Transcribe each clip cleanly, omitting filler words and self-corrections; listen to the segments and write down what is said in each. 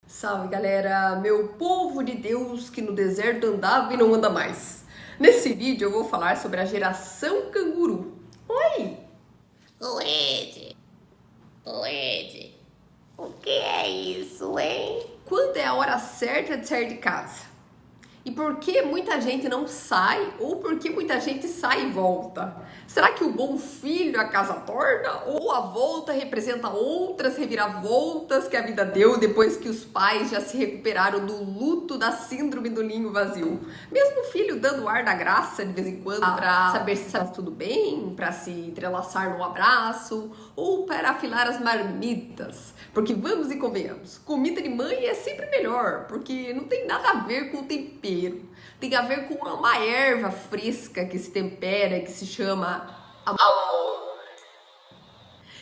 Salve, galera, meu povo de Deus que no deserto andava e não anda mais. Nesse vídeo eu vou falar sobre a geração canguru. Oi! Luigi, o que é isso, hein? Quando é a hora certa de sair de casa? E por que muita gente não sai ou por que muita gente sai e volta? Será que o bom filho a casa torna ou a volta representa outras reviravoltas que a vida deu depois que os pais já se recuperaram do luto da síndrome do ninho vazio? Mesmo o filho dando ar da graça de vez em quando para saber se está tudo bem, para se entrelaçar num abraço ou para afilar as marmitas. Porque vamos e convenhamos, comida de mãe é sempre melhor, porque não tem nada a ver com o tempero. Tem a ver com uma erva fresca que se tempera, que se chama amor.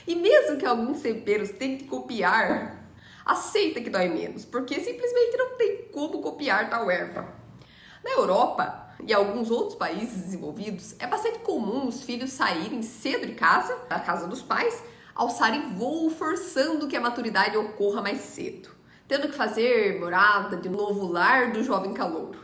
E mesmo que alguns temperos tentem copiar, aceita que dói menos, porque simplesmente não tem como copiar tal erva. Na Europa e alguns outros países desenvolvidos, é bastante comum os filhos saírem cedo de casa, da casa dos pais, alçarem voo forçando que a maturidade ocorra mais cedo, tendo que fazer morada de novo lar do jovem calouro.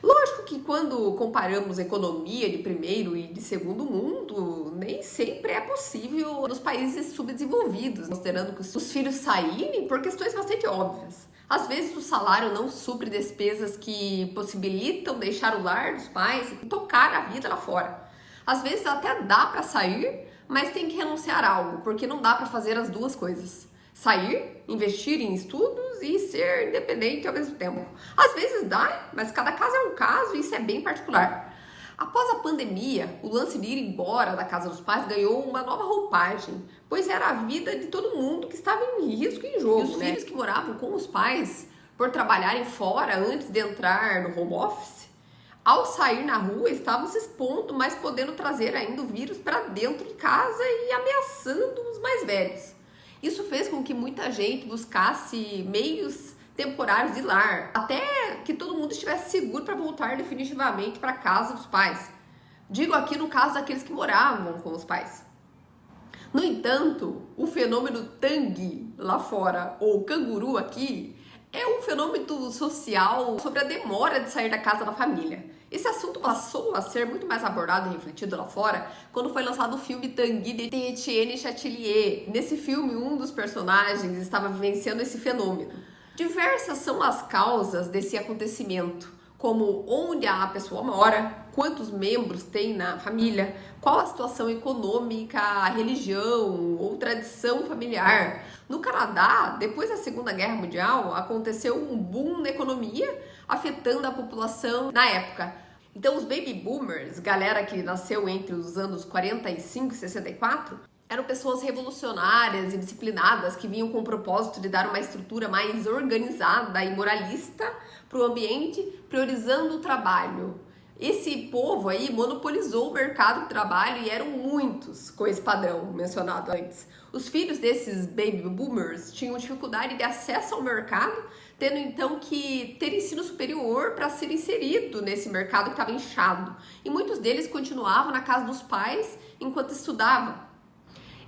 Lógico que quando comparamos economia de primeiro e de segundo mundo, nem sempre é possível nos países subdesenvolvidos, considerando que os filhos saírem por questões bastante óbvias. Às vezes o salário não supre despesas que possibilitam deixar o lar dos pais e tocar a vida lá fora. Às vezes até dá para sair, mas tem que renunciar a algo, porque não dá para fazer as duas coisas. Sair, investir em estudos e ser independente ao mesmo tempo. Às vezes dá, mas cada caso é um caso e isso é bem particular. Após a pandemia, o lance de ir embora da casa dos pais ganhou uma nova roupagem, pois era a vida de todo mundo que estava em risco e em jogo. E os filhos que moravam com os pais por trabalharem fora antes de entrar no home office, ao sair na rua, estavam se expondo, mas podendo trazer ainda o vírus para dentro de casa e ameaçando os mais velhos. Isso fez com que muita gente buscasse meios temporários de lar, até que todo mundo estivesse seguro para voltar definitivamente para a casa dos pais. Digo aqui no caso daqueles que moravam com os pais. No entanto, o fenômeno Tang lá fora, ou canguru aqui, é um fenômeno social sobre a demora de sair da casa da família. Esse assunto passou a ser muito mais abordado e refletido lá fora quando foi lançado o filme Tanguy de Etienne Châtelier. Nesse filme, um dos personagens estava vivenciando esse fenômeno. Diversas são as causas desse acontecimento, como onde a pessoa mora, quantos membros tem na família, qual a situação econômica, a religião ou tradição familiar. No Canadá, depois da Segunda Guerra Mundial, aconteceu um boom na economia, afetando a população na época. Então, os baby boomers, galera que nasceu entre os anos 45 e 64, eram pessoas revolucionárias e disciplinadas que vinham com o propósito de dar uma estrutura mais organizada e moralista para o ambiente, priorizando o trabalho. Esse povo aí monopolizou o mercado de trabalho e eram muitos, com esse padrão mencionado antes. Os filhos desses baby boomers tinham dificuldade de acesso ao mercado, tendo então que ter ensino superior para ser inserido nesse mercado que estava inchado. E muitos deles continuavam na casa dos pais enquanto estudavam.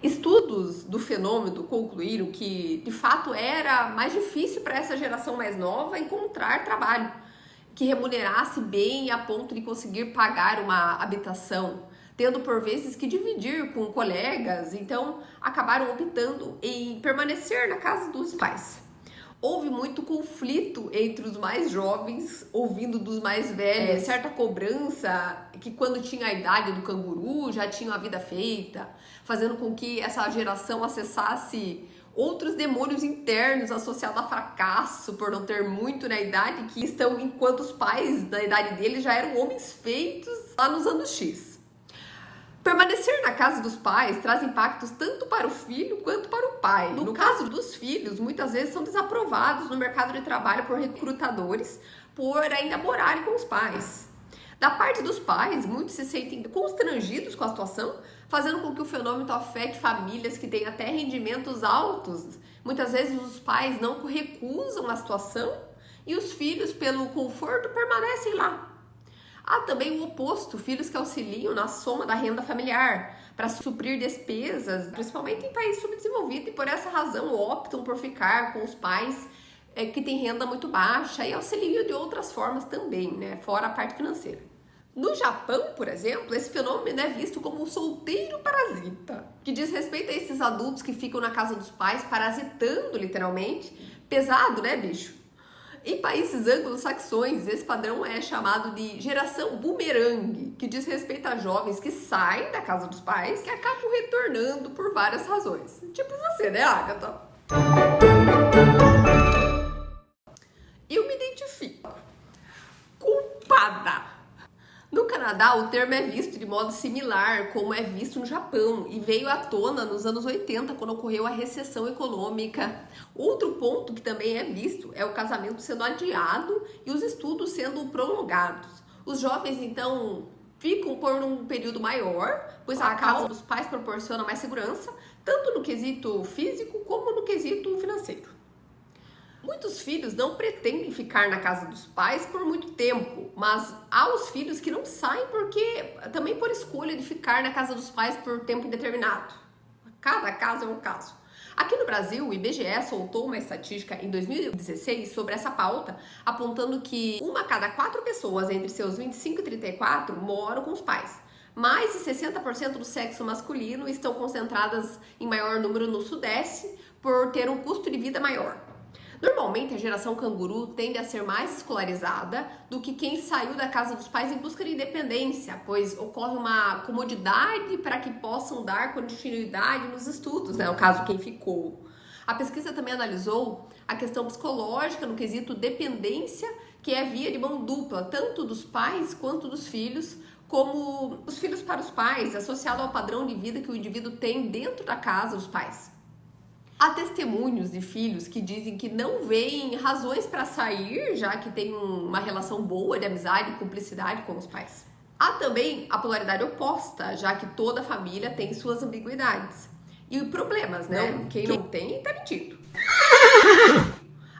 Estudos do fenômeno concluíram que, de fato, era mais difícil para essa geração mais nova encontrar trabalho que remunerasse bem a ponto de conseguir pagar uma habitação, tendo por vezes que dividir com colegas, então acabaram optando em permanecer na casa dos pais. Houve muito conflito entre os mais jovens, ouvindo dos mais velhos, certa cobrança que quando tinha a idade do canguru já tinha a vida feita, fazendo com que essa geração acessasse outros demônios internos associados a fracasso por não ter muito na idade, que estão enquanto os pais da idade deles já eram homens feitos lá nos anos X. Permanecer na casa dos pais traz impactos tanto para o filho quanto para o pai. No caso dos filhos, muitas vezes são desaprovados no mercado de trabalho por recrutadores por ainda morarem com os pais. Da parte dos pais, muitos se sentem constrangidos com a situação, fazendo com que o fenômeno afete famílias que têm até rendimentos altos. Muitas vezes os pais não recusam a situação e os filhos, pelo conforto, permanecem lá. Há também o oposto, filhos que auxiliam na soma da renda familiar para suprir despesas, principalmente em países subdesenvolvidos, e por essa razão optam por ficar com os pais que tem renda muito baixa e auxiliam de outras formas também, né? Fora a parte financeira. No Japão, por exemplo, esse fenômeno é visto como um solteiro parasita, que diz respeito a esses adultos que ficam na casa dos pais parasitando, literalmente. Pesado, né, bicho? Em países anglo-saxões, esse padrão é chamado de geração boomerang, que diz respeito a jovens que saem da casa dos pais e acabam retornando por várias razões. Tipo você, né, Agatha? Eu me identifico. Culpada. No Canadá, o termo é visto de modo similar como é visto no Japão e veio à tona nos anos 80, quando ocorreu a recessão econômica. Outro ponto que também é visto é o casamento sendo adiado e os estudos sendo prolongados. Os jovens, então, ficam por um período maior, pois a casa dos pais proporciona mais segurança, tanto no quesito físico como no quesito financeiro. Muitos filhos não pretendem ficar na casa dos pais por muito tempo, mas há os filhos que não saem também por escolha de ficar na casa dos pais por tempo indeterminado. Cada caso é um caso. Aqui no Brasil, o IBGE soltou uma estatística em 2016 sobre essa pauta, apontando que 1 a cada 4 pessoas entre seus 25 e 34 moram com os pais. Mais de 60% do sexo masculino estão concentradas em maior número no Sudeste, por ter um custo de vida maior. Normalmente, a geração canguru tende a ser mais escolarizada do que quem saiu da casa dos pais em busca de independência, pois ocorre uma comodidade para que possam dar continuidade nos estudos, né? No caso, quem ficou. A pesquisa também analisou a questão psicológica no quesito dependência, que é via de mão dupla, tanto dos pais quanto dos filhos, como os filhos para os pais, associado ao padrão de vida que o indivíduo tem dentro da casa dos pais. Há testemunhos de filhos que dizem que não veem razões para sair, já que tem uma relação boa de amizade e cumplicidade com os pais. Há também a polaridade oposta, já que toda família tem suas ambiguidades e problemas, né? Quem não tem, tá mentindo.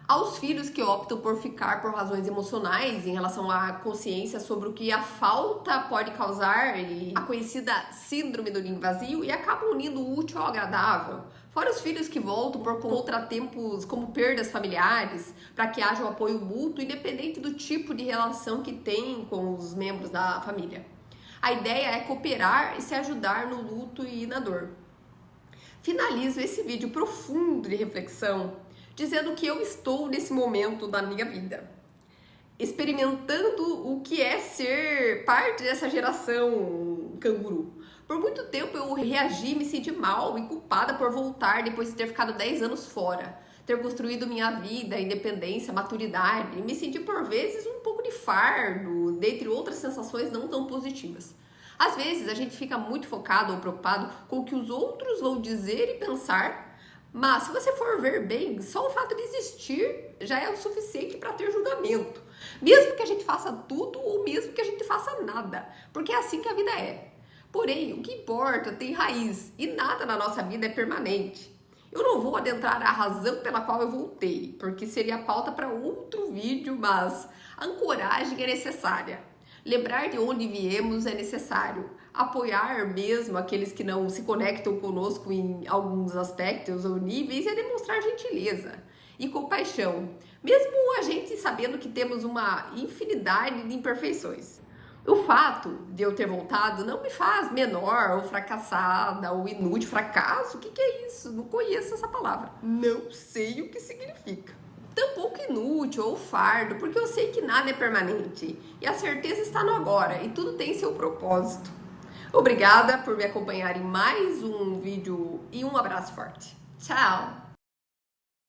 Aos filhos que optam por ficar por razões emocionais em relação à consciência sobre o que a falta pode causar, a conhecida síndrome do ninho vazio, e acabam unindo o útil ao agradável. Fora os filhos que voltam por contratempos como perdas familiares, para que haja um apoio mútuo, independente do tipo de relação que tem com os membros da família. A ideia é cooperar e se ajudar no luto e na dor. Finalizo esse vídeo profundo de reflexão dizendo que eu estou nesse momento da minha vida, experimentando o que é ser parte dessa geração canguru. Por muito tempo eu reagi, me senti mal e culpada por voltar depois de ter ficado 10 anos fora, ter construído minha vida, independência, maturidade, e me senti por vezes um pouco de fardo, dentre outras sensações não tão positivas. Às vezes a gente fica muito focado ou preocupado com o que os outros vão dizer e pensar, mas se você for ver bem, só o fato de existir já é o suficiente para ter julgamento. Mesmo que a gente faça tudo ou mesmo que a gente faça nada, porque é assim que a vida é. Porém, o que importa tem raiz e nada na nossa vida é permanente. Eu não vou adentrar a razão pela qual eu voltei, porque seria pauta para outro vídeo, mas a ancoragem é necessária. Lembrar de onde viemos é necessário. Apoiar mesmo aqueles que não se conectam conosco em alguns aspectos ou níveis é demonstrar gentileza e compaixão, mesmo a gente sabendo que temos uma infinidade de imperfeições. O fato de eu ter voltado não me faz menor ou fracassada ou inútil. Fracasso? O que é isso? Não conheço essa palavra. Não sei o que significa. Tampouco inútil ou fardo, porque eu sei que nada é permanente e a certeza está no agora e tudo tem seu propósito. Obrigada por me acompanhar em mais um vídeo e um abraço forte. Tchau!